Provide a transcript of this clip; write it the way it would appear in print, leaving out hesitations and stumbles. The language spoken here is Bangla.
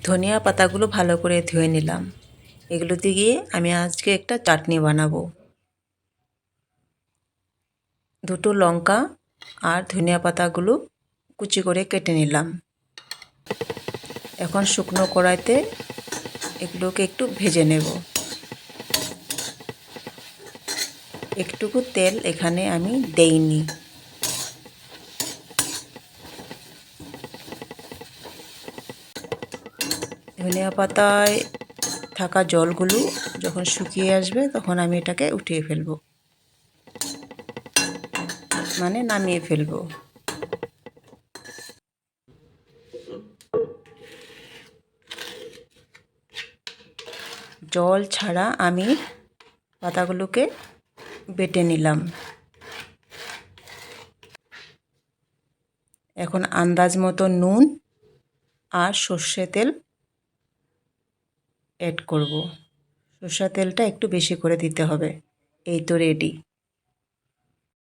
ধনিয়া পাতাগুলো ভালো করে ধুয়ে নিলাম। এগুলো দিয়ে আমি আজকে একটা চাটনি বানাবো। দুটো লঙ্কা আর ধনিয়া পাতাগুলো কুচি করে কেটে নিলাম। এখন শুকনো কড়াইতে এগুলোকে একটু ভেজে নেব। একটুকু তেল এখানে আমি দেইনি। ধনিয়া পাতায় থাকা জলগুলো যখন শুকিয়ে আসবে তখন আমি এটাকে উঠিয়ে ফেলবো, মানে নামিয়ে ফেলবো। জল ছাড়া আমি পাতাগুলোকে বেটে নিলাম। এখন আন্দাজ মতো নুন আর সর্ষে তেল অ্যাড করব। সর্ষের তেলটা একটু বেশি করে দিতে হবে। এই তো রেডি।